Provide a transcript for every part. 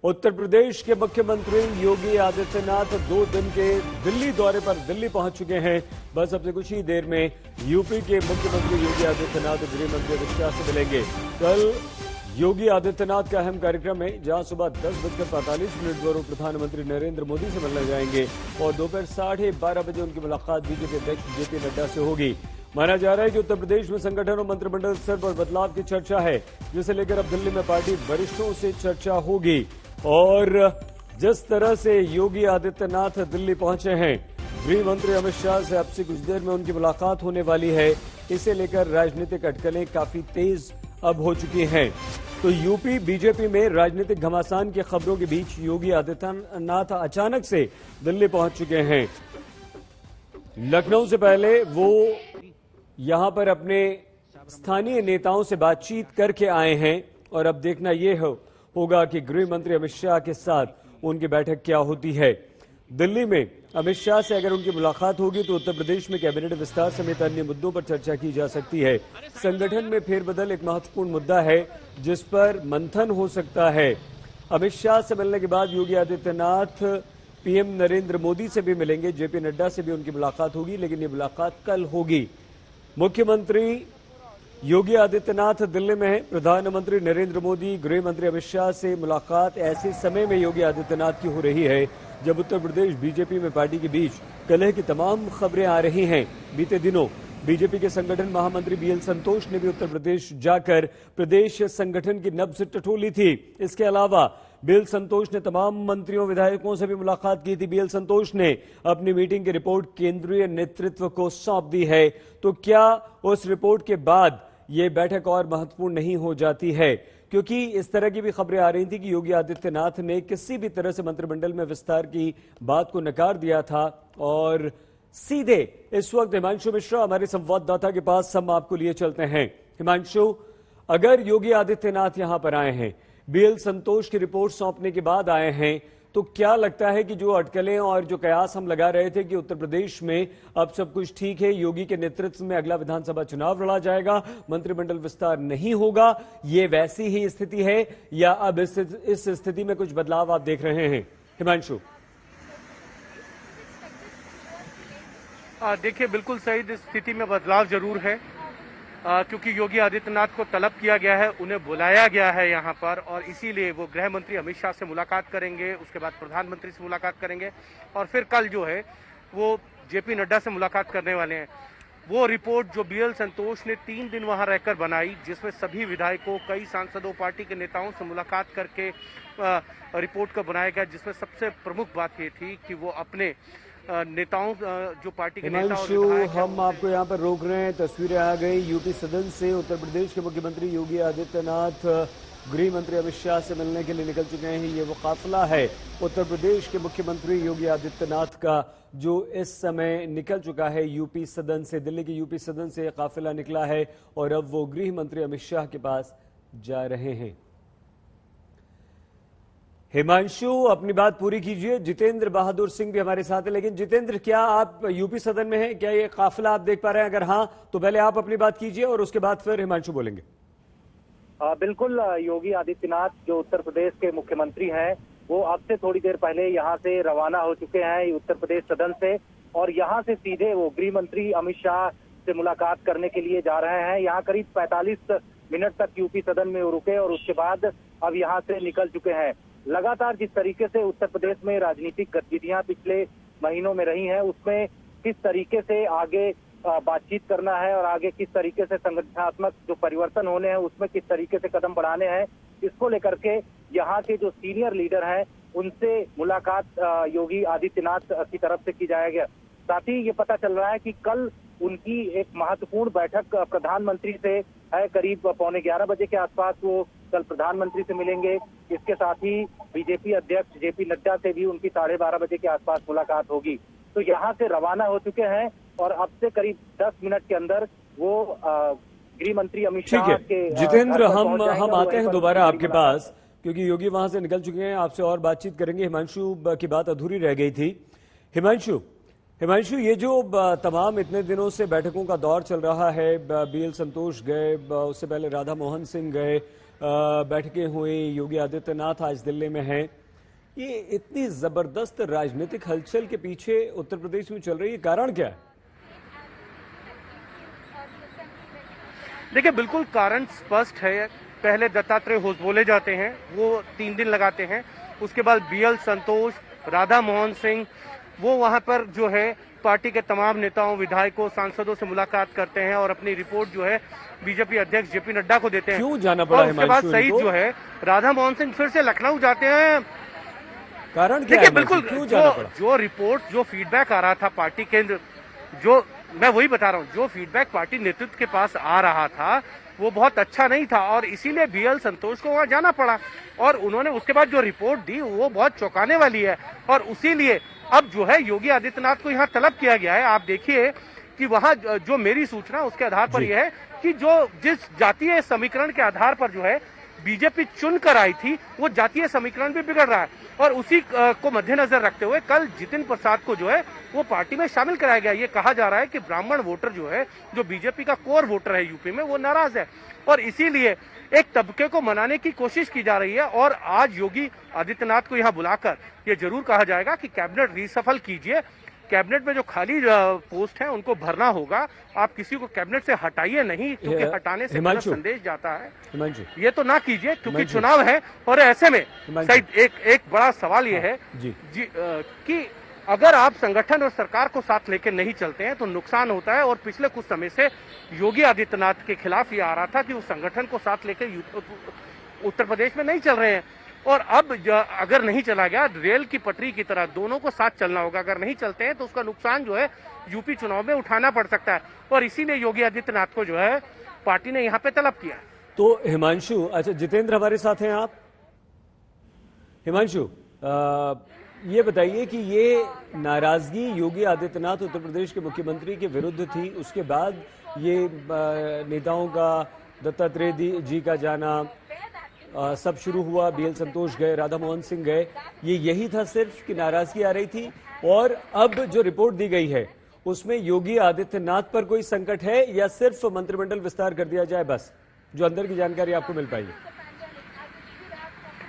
उत्तर प्रदेश के मुख्यमंत्री योगी आदित्यनाथ 2 दिन के दिल्ली दौरे पर दिल्ली पहुंच चुके हैं। बस अब से कुछ ही देर में यूपी के मुख्यमंत्री योगी आदित्यनाथ गृह मंत्री अमित शाह से मिलेंगे। कल योगी आदित्यनाथ का अहम कार्यक्रम है, जहां सुबह 10:45 पर प्रधानमंत्री नरेंद्र मोदी से मिलने जाएंगे और दोपहर 12:30 बजे उनकी मुलाकात बीजेपी अध्यक्ष जेपी नड्डा से होगी। माना जा रहा है कि उत्तर प्रदेश में संगठन और मंत्रिमंडल स्तर पर बदलाव की चर्चा है, जिसे लेकर अब दिल्ली में पार्टी वरिष्ठों से चर्चा होगी। और जिस तरह से योगी आदित्यनाथ दिल्ली पहुंचे हैं, गृह मंत्री अमित शाह से अब से कुछ देर में उनकी मुलाकात होने वाली है। इसे लेकर राजनीतिक अटकलें काफी तेज अब हो चुकी हैं। तो यूपी बीजेपी में राजनीतिक घमासान की खबरों के बीच योगी आदित्यनाथ अचानक से दिल्ली पहुंच चुके हैं। लखनऊ से पहले वो यहां पर अपने स्थानीय नेताओं से बातचीत करके आए हैं और अब देखना यह होगा कि गृह मंत्री अमित शाह के साथ उनकी बैठक क्या होती है। दिल्ली में अमित शाह से अगर उनकी मुलाकात होगी तो उत्तर प्रदेश में कैबिनेट विस्तार समेत अन्य मुद्दों पर चर्चा की जा सकती है। संगठन में फेरबदल एक महत्वपूर्ण मुद्दा है जिस पर मंथन हो सकता है। अमित शाह से मिलने के बाद योगी आदित्यनाथ पीएम नरेंद्र मोदी से भी मिलेंगे, जेपी नड्डा से भी उनकी मुलाकात होगी, लेकिन ये मुलाकात कल होगी। मुख्यमंत्री योगी आदित्यनाथ दिल्ली में है। प्रधानमंत्री नरेंद्र मोदी गृह मंत्री अमित शाह से मुलाकात ऐसे समय में योगी आदित्यनाथ की हो रही है जब उत्तर प्रदेश बीजेपी में पार्टी के बीच कलह की तमाम खबरें आ रही हैं। बीते दिनों बीजेपी के संगठन महामंत्री बीएल संतोष ने भी उत्तर प्रदेश जाकर प्रदेश संगठन की नब्ज टटोली थी। इसके अलावा बीएल संतोष ने तमाम मंत्रियों विधायकों से भी मुलाकात की थी। बीएल संतोष ने अपनी मीटिंग की रिपोर्ट केंद्रीय नेतृत्व को सौंप दी है। तो क्या उस रिपोर्ट के बाद ये बैठक और महत्वपूर्ण नहीं हो जाती है? क्योंकि इस तरह की भी खबरें आ रही थी कि योगी आदित्यनाथ ने किसी भी तरह से मंत्रिमंडल में विस्तार की बात को नकार दिया था। और सीधे इस वक्त हिमांशु मिश्रा हमारे संवाददाता के पास हम आपको लिए चलते हैं। हिमांशु, अगर योगी आदित्यनाथ यहां पर आए हैं, बीएल संतोष की रिपोर्ट सौंपने के बाद आए हैं, तो क्या लगता है कि जो अटकलें और जो कयास हम लगा रहे थे कि उत्तर प्रदेश में अब सब कुछ ठीक है, योगी के नेतृत्व में अगला विधानसभा चुनाव लड़ा जाएगा, मंत्रिमंडल विस्तार नहीं होगा, ये वैसी ही स्थिति है या अब इस स्थिति में कुछ बदलाव आप देख रहे हैं? हिमांशु, देखिए, बिल्कुल सही स्थिति में बदलाव जरूर है, क्योंकि योगी आदित्यनाथ को तलब किया गया है, उन्हें बुलाया गया है यहाँ पर, और इसीलिए वो गृह मंत्री अमित शाह से मुलाकात करेंगे, उसके बाद प्रधानमंत्री से मुलाकात करेंगे और फिर कल जो है वो जेपी नड्डा से मुलाकात करने वाले हैं। वो रिपोर्ट जो बीएल संतोष ने 3 दिन वहां रहकर बनाई, जिसमें सभी विधायकों, कई सांसदों, पार्टी के नेताओं से मुलाकात करके रिपोर्ट को बनाया गया, जिसमें सबसे प्रमुख बात ये थी कि वो अपने नेताओं, जो पार्टी के नेता और विधायक हैं, हम आपको यहाँ पर रोक रहे हैं। तस्वीरें आ गई यूपी सदन से। उत्तर प्रदेश के मुख्यमंत्री योगी आदित्यनाथ गृह मंत्री अमित शाह से मिलने के लिए निकल चुके हैं। ये वो काफिला है उत्तर प्रदेश के मुख्यमंत्री योगी आदित्यनाथ का, जो इस समय निकल चुका है यूपी सदन से। दिल्ली के यूपी सदन से काफिला निकला है और अब वो गृह मंत्री अमित शाह के पास जा रहे हैं। हिमांशु, अपनी बात पूरी कीजिए। जितेंद्र बहादुर सिंह भी हमारे साथ है, लेकिन जितेंद्र, क्या आप यूपी सदन में हैं? क्या ये काफिला आप देख पा रहे हैं? अगर हाँ तो पहले आप अपनी बात कीजिए और उसके बाद फिर हिमांशु बोलेंगे। बिल्कुल, योगी आदित्यनाथ जो उत्तर प्रदेश के मुख्यमंत्री हैं, वो अब से थोड़ी देर पहले यहाँ से रवाना हो चुके हैं उत्तर प्रदेश सदन से, और यहाँ से सीधे वो गृह मंत्री अमित शाह से मुलाकात करने के लिए जा रहे हैं। यहाँ करीब 45 मिनट तक यूपी सदन में वो रुके और उसके बाद अब यहाँ से निकल चुके हैं। लगातार जिस तरीके से उत्तर प्रदेश में राजनीतिक गतिविधियां पिछले महीनों में रही हैं, उसमें किस तरीके से आगे बातचीत करना है और आगे किस तरीके से संगठनात्मक जो परिवर्तन होने हैं उसमें किस तरीके से कदम बढ़ाने हैं, इसको लेकर के यहाँ के जो सीनियर लीडर हैं उनसे मुलाकात योगी आदित्यनाथ की तरफ से की जाएगी। साथ ही ये पता चल रहा है कि कल उनकी एक महत्वपूर्ण बैठक प्रधानमंत्री से है। करीब 11:15 बजे के आसपास वो कल प्रधानमंत्री से मिलेंगे। इसके साथ ही बीजेपी अध्यक्ष जेपी नड्डा से भी उनकी 12:30 बजे के आसपास मुलाकात होगी। तो यहाँ से रवाना हो चुके हैं और अब से करीब 10 मिनट के अंदर वो गृह मंत्री अमित शाह के। जितेंद्र, हम आते हैं दोबारा आपके पास, क्योंकि योगी वहां से निकल चुके हैं। आपसे और बातचीत करेंगे। हिमांशु की बात अधूरी रह गई थी। हिमांशु, ये जो तमाम इतने दिनों से बैठकों का दौर चल रहा है, बीएल संतोष गए, उससे पहले राधा मोहन सिंह गए, बैठकें हुई, योगी आदित्यनाथ आज दिल्ली में हैं। ये इतनी जबरदस्त राजनीतिक हलचल के पीछे उत्तर प्रदेश में चल रही है, कारण क्या है? देखिए, बिल्कुल कारण स्पष्ट है। पहले दत्तात्रेय होस बोले जाते हैं, वो 3 दिन लगाते हैं। उसके बाद BL संतोष, राधा मोहन सिंह, वो वहां पर जो है पार्टी के तमाम नेताओं, विधायकों, सांसदों से मुलाकात करते हैं और अपनी रिपोर्ट जो है बीजेपी अध्यक्ष JP नड्डा को देते हैं। क्यों जाना पड़ा? और उसके बाद सईद जो है राधा मोहन सिंह फिर से लखनऊ जाते हैं। कारण क्या देखिए, है? बिल्कुल क्यों जाना पड़ा? जो रिपोर्ट, जो फीडबैक आ रहा था पार्टी केंद्र, जो मैं वही बता रहा हूँ, जो फीडबैक पार्टी नेतृत्व के पास आ रहा था वो बहुत अच्छा नहीं था और इसीलिए BL संतोष को वहां जाना पड़ा। और उन्होंने उसके बाद जो रिपोर्ट दी वो बहुत चौंकाने वाली है और उसीलिए अब जो है योगी आदित्यनाथ को यहाँ तलब किया गया है। आप देखिए कि वहां जो मेरी सूचना उसके आधार पर यह है कि जो जिस जातीय समीकरण के आधार पर जो है बीजेपी चुनकर आई थी, वो जातीय समीकरण भी बिगड़ रहा है और उसी को मद्देनजर रखते हुए कल जितिन प्रसाद को जो है वो पार्टी में शामिल कराया गया। ये कहा जा रहा है कि ब्राह्मण वोटर जो है, जो बीजेपी का कोर वोटर है यूपी में, वो नाराज है और इसीलिए एक तबके को मनाने की कोशिश की जा रही है। और आज योगी आदित्यनाथ को यहाँ बुलाकर ये जरूर कहा जाएगा कि कैबिनेट रीसफल कीजिए, कैबिनेट में जो खाली पोस्ट है उनको भरना होगा, आप किसी को कैबिनेट से हटाइए नहीं, क्योंकि हटाने से गलत संदेश जाता है। ये तो ना कीजिए क्योंकि चुनाव है। और ऐसे में सही एक बड़ा सवाल ये है कि अगर आप संगठन और सरकार को साथ लेकर नहीं चलते हैं तो नुकसान होता है। और पिछले कुछ समय से योगी आदित्यनाथ के खिलाफ ये आ रहा था कि वो संगठन को साथ लेकर उत्तर प्रदेश में नहीं चल रहे हैं और अब अगर नहीं चला गया, रेल की पटरी की तरह दोनों को साथ चलना होगा। अगर नहीं चलते हैं तो उसका नुकसान जो है यूपी चुनाव में उठाना पड़ सकता है और इसीलिए योगी आदित्यनाथ को जो है पार्टी ने यहाँ पे तलब किया। तो हिमांशु, अच्छा जितेंद्र हमारे साथ हैं आप। हिमांशु, ये बताइए कि ये नाराजगी योगी आदित्यनाथ उत्तर प्रदेश के मुख्यमंत्री के विरुद्ध थी, उसके बाद ये नेताओं का, दत्तात्रेय जी का जाना, सब शुरू हुआ, BL संतोष गए, राधा मोहन सिंह गए, ये यही था सिर्फ कि नाराजगी आ रही थी? और अब जो रिपोर्ट दी गई है उसमें योगी आदित्यनाथ पर कोई संकट है या सिर्फ मंत्रिमंडल विस्तार कर दिया जाए, बस जो अंदर की जानकारी आपको मिल पाई?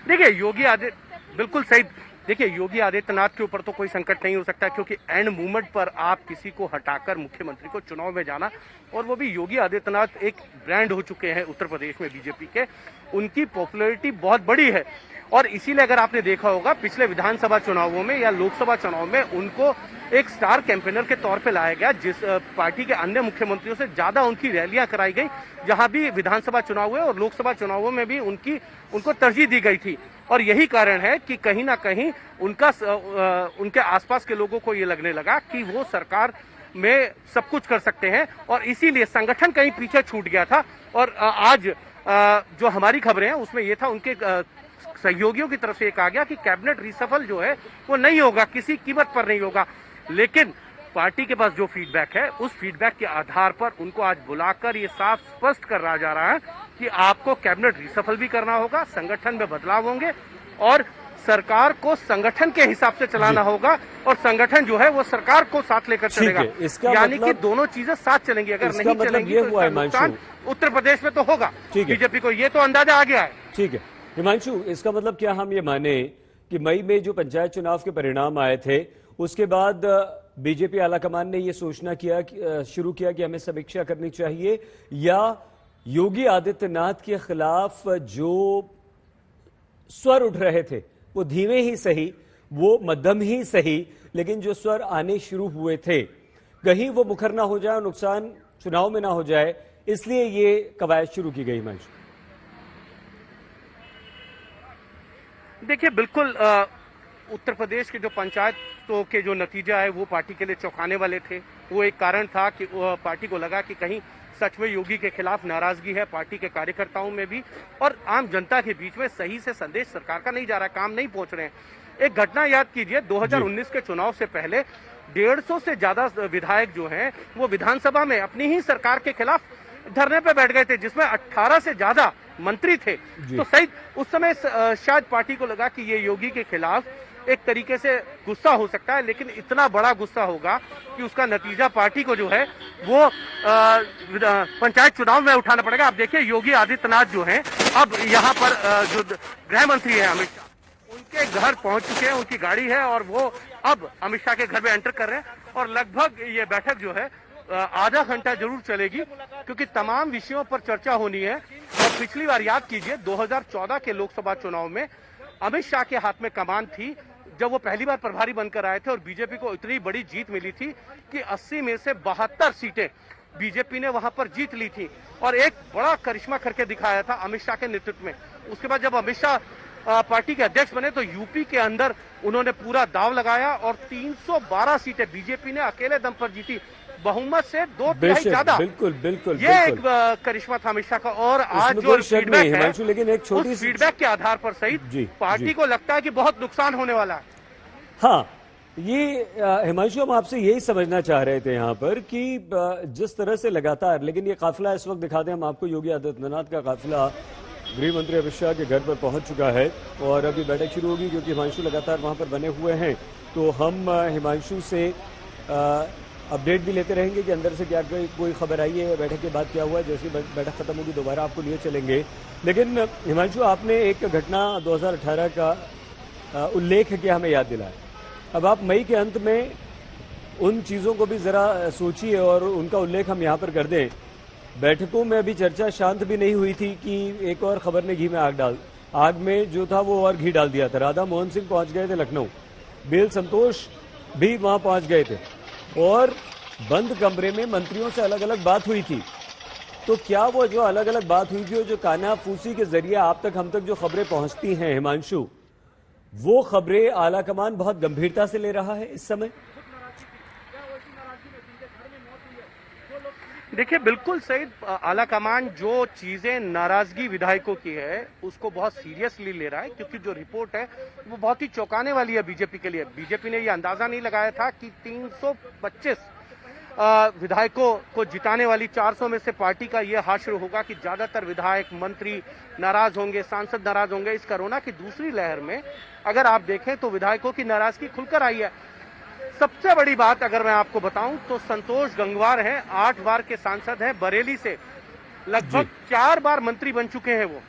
देखिए, बिल्कुल सही। देखिए, योगी आदित्यनाथ के ऊपर तो कोई संकट नहीं हो सकता क्योंकि एंड मूवमेंट पर आप किसी को हटाकर मुख्यमंत्री को चुनाव में जाना, और वो भी योगी आदित्यनाथ एक ब्रांड हो चुके हैं उत्तर प्रदेश में बीजेपी के, उनकी पॉपुलैरिटी बहुत बड़ी है और इसीलिए अगर आपने देखा होगा पिछले विधानसभा चुनावों में या लोकसभा चुनाव में उनको एक स्टार कैंपेनर के तौर पे लाया गया, जिस पार्टी के अन्य मुख्यमंत्रियों से ज्यादा उनकी रैलियां कराई गई, जहां भी विधानसभा चुनाव हुए और लोकसभा चुनावों में भी उनको तरजीह दी गई थी। और यही कारण है कि कहीं ना कहीं उनके आसपास के लोगों को ये लगने लगा कि वो सरकार में सब कुछ कर सकते हैं और इसीलिए संगठन कहीं पीछे छूट गया था। और आज जो हमारी खबरें हैं उसमें ये था, उनके सहयोगियों की तरफ से कहा गया कि कैबिनेट रीसफल जो है वो नहीं होगा, किसी कीमत पर नहीं होगा। लेकिन पार्टी के पास जो फीडबैक है उस फीडबैक के आधार पर उनको आज बुलाकर ये साफ स्पष्ट कर रहा जा रहा है कि आपको कैबिनेट रीसफल भी करना होगा, संगठन में बदलाव होंगे और सरकार को संगठन के हिसाब से चलाना होगा और संगठन जो है वो सरकार को साथ लेकर चलेगा। यानी कि दोनों चीजें साथ चलेंगी। अगर नहीं चलेंगी तो इसका नुकसान उत्तर प्रदेश में तो होगा बीजेपी को, ये तो अंदाजा आ गया है। ठीक है हिमांशु, इसका मतलब क्या हम ये माने कि मई में जो पंचायत चुनाव के परिणाम आए थे उसके बाद बीजेपी आलाकमान ने ये सोचना शुरू किया कि हमें समीक्षा करनी चाहिए, या योगी आदित्यनाथ के खिलाफ जो स्वर उठ रहे थे वो धीमे ही सही, वो मध्यम ही सही, लेकिन जो स्वर आने शुरू हुए थे कहीं वो मुखर ना हो जाए और नुकसान चुनाव में ना हो जाए, इसलिए ये कवायद शुरू की गई। मंच देखिए, बिल्कुल उत्तर प्रदेश के जो पंचायतों के जो नतीजा है वो पार्टी के लिए चौंकाने वाले थे। वो एक कारण था कि पार्टी को लगा कि कहीं सच में योगी के खिलाफ नाराजगी है पार्टी के कार्यकर्ताओं में भी और आम जनता के बीच में सही से संदेश सरकार का नहीं जा रहा है, काम नहीं पहुंच रहे हैं। एक घटना याद कीजिए, 2019 के चुनाव से पहले 150 से ज्यादा विधायक जो हैं वो विधानसभा में अपनी ही सरकार के खिलाफ धरने पे बैठ गए थे, जिसमें 18 से ज्यादा मंत्री थे। तो सही उस समय शायद पार्टी को लगा कि ये योगी के खिलाफ एक तरीके से गुस्सा हो सकता है, लेकिन इतना बड़ा गुस्सा होगा कि उसका नतीजा पार्टी को जो है वो पंचायत चुनाव में उठाना पड़ेगा। आप देखिए, योगी आदित्यनाथ जो है अब यहाँ पर जो गृह मंत्री है अमित शाह, उनके घर पहुंच चुके हैं, उनकी गाड़ी है और वो अब अमित शाह के घर में एंटर कर रहे हैं और लगभग ये बैठक जो है आधा घंटा जरूर चलेगी, क्योंकि तमाम विषयों पर चर्चा होनी है। और पिछली बार याद कीजिए 2014 के लोकसभा चुनाव में अमित शाह के हाथ में कमान थी जब वो पहली बार प्रभारी बनकर आए थे और बीजेपी को इतनी बड़ी जीत मिली थी कि 80 में से 72 सीटें बीजेपी ने वहां पर जीत ली थी और एक बड़ा करिश्मा करके दिखाया था अमित शाह के नेतृत्व में। उसके बाद जब अमित शाह पार्टी के अध्यक्ष बने तो यूपी के अंदर उन्होंने पूरा दांव लगाया और 312 सीटें बीजेपी ने अकेले दम पर जीती, बहुमत से 2/3 ज्यादा। बिल्कुल बिल्कुल ये एक करिश्मा था अमित शाह का। और आज जो फीडबैक है, लेकिन एक छोटी उस फीडबैक के आधार पर सहित पार्टी को लगता है कि बहुत नुकसान होने वाला है। हाँ, ये हिमांशु, हम आपसे यही समझना चाह रहे थे यहाँ पर कि जिस तरह से लगातार, लेकिन ये काफिला इस वक्त दिखाते हैं हम आपको, योगी आदित्यनाथ का काफिला गृह मंत्री अमित शाह के घर पर पहुंच चुका है और अभी बैठक शुरू होगी क्योंकि हिमांशु लगातार वहां पर बने हुए हैं। तो हम हिमांशु से अपडेट भी लेते रहेंगे कि अंदर से क्या कोई खबर आई है, बैठक के बाद क्या हुआ। जैसे बैठक खत्म होगी दोबारा आपको लिए चलेंगे। लेकिन हिमांशु, आपने एक घटना 2018 का उल्लेख किया, हमें याद दिलाया। अब आप मई के अंत में उन चीजों को भी जरा सोचिए और उनका उल्लेख हम यहाँ पर कर दें। बैठकों में अभी चर्चा शांत भी नहीं हुई थी कि एक और खबर ने घी में आग में जो था वो और घी डाल दिया था। राधा मोहन सिंह पहुंच गए थे लखनऊ, बेल संतोष भी वहां पहुंच गए थे और बंद कमरे में मंत्रियों से अलग अलग बात हुई थी। तो क्या वो जो अलग अलग बात हुई थी, जो कानाफूसी के जरिए आप तक, हम तक जो खबरें पहुंचती हैं हिमांशु, वो खबरें आला कमान बहुत गंभीरता से ले रहा है इस समय? देखिए, बिल्कुल सही। आला कमान जो चीजें नाराजगी विधायकों की है उसको बहुत सीरियसली ले रहा है, क्योंकि जो रिपोर्ट है वो बहुत ही चौंकाने वाली है बीजेपी के लिए। बीजेपी ने ये अंदाजा नहीं लगाया था कि 325 विधायकों को जिताने वाली 400 में से पार्टी का ये हाशिर होगा कि ज्यादातर विधायक, मंत्री नाराज होंगे, सांसद नाराज होंगे। इस कोरोना की दूसरी लहर में अगर आप देखें तो विधायकों की नाराजगी खुलकर आई है। सबसे बड़ी बात अगर मैं आपको बताऊं तो संतोष गंगवार हैं, 8 बार के सांसद हैं, बरेली से लगभग 4 बार मंत्री बन चुके हैं। वो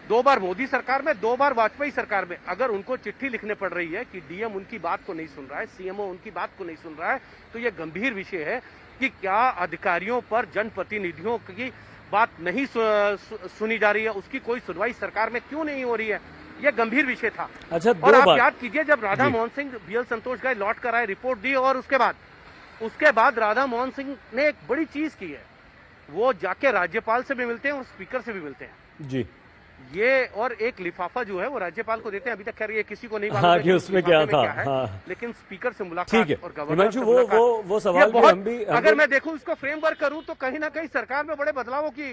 2 बार मोदी सरकार में, 2 बार वाजपेयी सरकार में। अगर उनको चिट्ठी लिखने पड़ रही है कि डीएम उनकी बात को नहीं सुन रहा है, सीएमओ उनकी बात को नहीं सुन रहा है, तो ये गंभीर विषय है कि क्या अधिकारियों पर जनप्रतिनिधियों की बात नहीं सुनी जा रही है, उसकी कोई सुनवाई सरकार में क्यों नहीं हो रही है। यह गंभीर विषय था। अच्छा, और आप याद कीजिए जब राधा मोहन सिंह बीएल संतोष गए, लौट कर आए, रिपोर्ट दी और उसके बाद राधा मोहन सिंह ने एक बड़ी चीज की है, वो जाके राज्यपाल से भी मिलते हैं और स्पीकर से भी मिलते हैं जी। ये और एक लिफाफा जो है वो राज्यपाल को देते हैं। अभी तक खैर ये किसी को नहीं मालूम कि उसमें क्या था। हाँ। लेकिन स्पीकर से मुलाकात और गवर्नर से मुलाकात, वो सवाल भी हम भी अगर मैं देखूं, इसको फ्रेमवर्क करूं तो कहीं ना कहीं सरकार में बड़े बदलावों की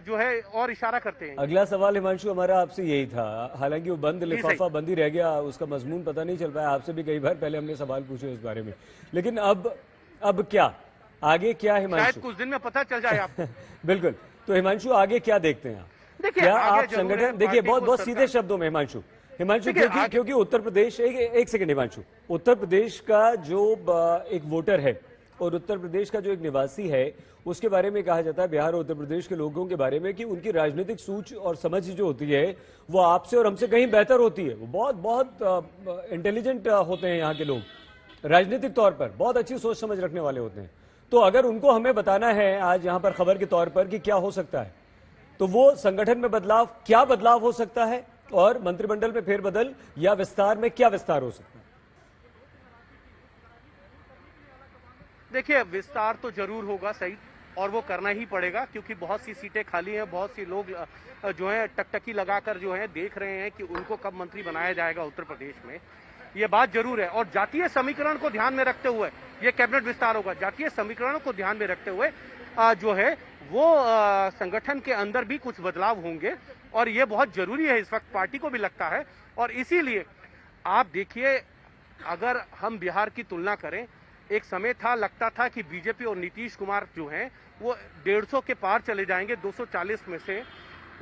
जो है और इशारा करते हैं। अगला सवाल हिमांशु हमारा आपसे यही था, हालांकि वो बंद लिफाफा बंद ही रह गया, उसका मजमून पता नहीं चल पाया। आपसे भी कई बार पहले हमने सवाल पूछे इस बारे में, लेकिन अब क्या आगे, क्या हिमांशु? शायद कुछ दिन में पता चल जाए आपको। बिल्कुल। तो हिमांशु आगे क्या देखते हैं आप? क्या आप संगठन, देखिए बहुत सीधे शब्दों में हिमांशु, क्योंकि उत्तर प्रदेश, एक सेकंड हिमांशु, उत्तर प्रदेश का जो एक वोटर है और उत्तर प्रदेश का जो एक निवासी है, उसके बारे में कहा जाता है, बिहार और उत्तर प्रदेश के लोगों के बारे में, कि उनकी राजनीतिक सूझ और समझ जो होती है वो आपसे और हमसे कहीं बेहतर होती है। वो बहुत इंटेलिजेंट होते हैं यहाँ के लोग, राजनीतिक तौर पर बहुत अच्छी सोच समझ रखने वाले होते हैं। तो अगर उनको हमें बताना है आज यहाँ पर खबर के तौर पर कि क्या हो सकता है, तो वो संगठन में बदलाव, क्या बदलाव हो सकता है, और मंत्रिमंडल में फेरबदल या विस्तार में क्या विस्तार हो सकता है? देखिए, विस्तार तो जरूर होगा सही, और वो करना ही पड़ेगा, क्योंकि बहुत सी सीटें खाली हैं। बहुत सी लोग जो है टकटकी लगाकर जो है देख रहे हैं कि उनको कब मंत्री बनाया जाएगा उत्तर प्रदेश में। ये बात जरूर है। और जातीय समीकरण को ध्यान में रखते हुए ये कैबिनेट विस्तार होगा। जातीय समीकरणों को ध्यान में रखते हुए जो है वो संगठन के अंदर भी कुछ बदलाव होंगे, और ये बहुत जरूरी है इस वक्त, पार्टी को भी लगता है। और इसीलिए आप देखिए, अगर हम बिहार की तुलना करें, एक समय था, लगता था कि बीजेपी और नीतीश कुमार जो हैं वो 150 के पार चले जाएंगे 240 में से।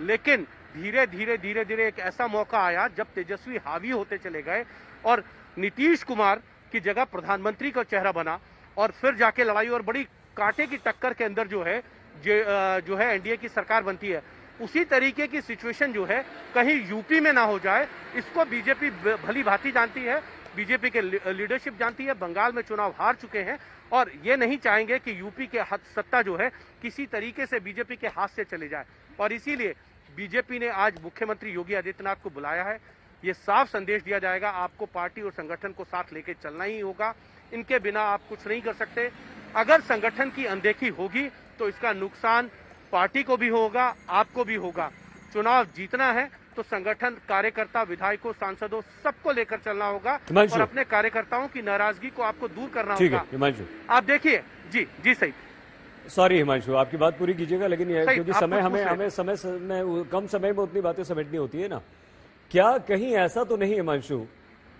लेकिन धीरे धीरे एक ऐसा मौका आया जब तेजस्वी हावी होते चले गए और नीतीश कुमार की जगह प्रधानमंत्री का चेहरा बना, और फिर जाके लड़ाई और बड़ी कांटे की टक्कर के अंदर जो है एनडीए की सरकार बनती है। उसी तरीके की सिचुएशन जो है कहीं यूपी में ना हो जाए, इसको बीजेपी भली भांति जानती है, बीजेपी के लीडरशिप जानती है। बंगाल में चुनाव हार चुके हैं और ये नहीं चाहेंगे कि यूपी के सत्ता जो है किसी तरीके से बीजेपी के हाथ से चले जाए, और इसीलिए बीजेपी ने आज मुख्यमंत्री योगी आदित्यनाथ को बुलाया है। ये साफ संदेश दिया जाएगा, आपको पार्टी और संगठन को साथ लेके चलना ही होगा, इनके बिना आप कुछ नहीं कर सकते। अगर संगठन की अनदेखी होगी तो इसका नुकसान पार्टी को भी होगा, आपको भी होगा। चुनाव जीतना है तो संगठन, कार्यकर्ता, विधायकों, सांसदों सबको लेकर चलना होगा और अपने कार्यकर्ताओं की नाराजगी को आपको दूर करना होगा। हिमांशु, आप देखिए, जी सही, सॉरी हिमांशु, आपकी बात पूरी कीजिएगा, लेकिन क्योंकि समय हमें समय में कम समय में उतनी बातें समेटनी होती है ना। क्या कहीं ऐसा तो नहीं हिमांशु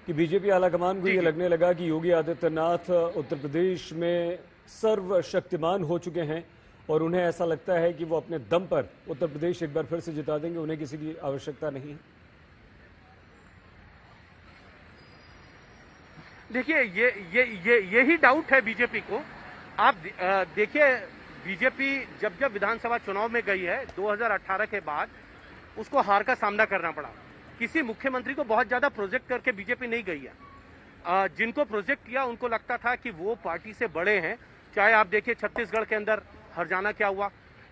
कि बीजेपी आलाकमान को ये लगने लगा कि योगी आदित्यनाथ उत्तर प्रदेश में सर्वशक्तिमान हो चुके हैं और उन्हें ऐसा लगता है कि वो अपने दम पर उत्तर प्रदेश एक बार फिर से जिता देंगे, उन्हें किसी की आवश्यकता नहीं है? देखिए, यही डाउट है बीजेपी को। आप देखिए, बीजेपी जब विधानसभा चुनाव में गई है 2018 के बाद, उसको हार का सामना करना पड़ा। किसी मुख्यमंत्री को बहुत ज्यादा प्रोजेक्ट करके बीजेपी नहीं गई है। जिनको प्रोजेक्ट किया उनको लगता था कि वो पार्टी से बड़े हैं। चाहे आप देखिए छत्तीसगढ़ के अंदर हरजाना क्या हुआ,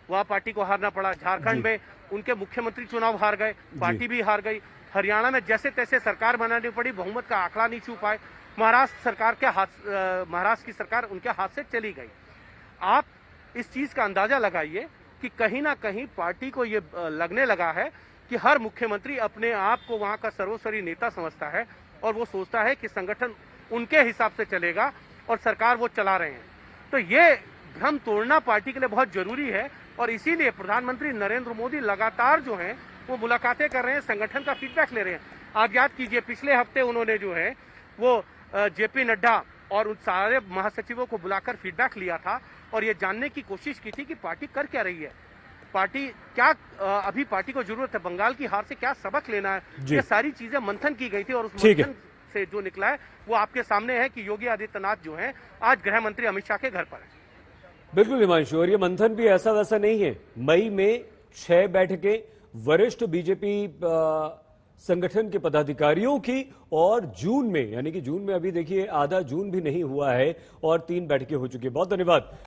वह पार्टी को हारना पड़ा। झारखंड में उनके मुख्यमंत्री चुनाव हार गए, पार्टी भी हार गई। हरियाणा में जैसे तैसे सरकार बनानी पड़ी, बहुमत का आंकड़ा नहीं छू पाए। महाराष्ट्र की सरकार उनके हाथ से चली गई। आप इस चीज का अंदाजा लगाइए कि कहीं ना कहीं पार्टी को ये लगने लगा है कि हर मुख्यमंत्री अपने आप को वहां का सर्वोपरि नेता समझता है और वो सोचता है कि संगठन उनके हिसाब से चलेगा और सरकार वो चला रहे हैं। तो ये भ्रम तोड़ना पार्टी के लिए बहुत जरूरी है और इसीलिए प्रधानमंत्री नरेंद्र मोदी लगातार जो है वो मुलाकातें कर रहे हैं, संगठन का फीडबैक ले रहे हैं। आप याद कीजिए, पिछले हफ्ते उन्होंने जो है वो जेपी नड्डा और उन सारे महासचिवों को बुलाकर फीडबैक लिया था और ये जानने की कोशिश की थी कि पार्टी कर क्या रही है, पार्टी क्या, अभी पार्टी को जरूरत है, बंगाल की हार से क्या सबक लेना है। ये सारी चीजें मंथन की गई थी और उस मंथन से जो निकला है वो आपके सामने है कि योगी आदित्यनाथ जो है आज गृह मंत्री अमित शाह के घर पर है। बिल्कुल हिमांशु, और ये मंथन भी ऐसा वैसा नहीं है। मई में 6 बैठकें वरिष्ठ बीजेपी संगठन के पदाधिकारियों की और जून में, यानी कि जून में अभी देखिए आधा जून भी नहीं हुआ है और 3 बैठकें हो चुकी है। बहुत धन्यवाद।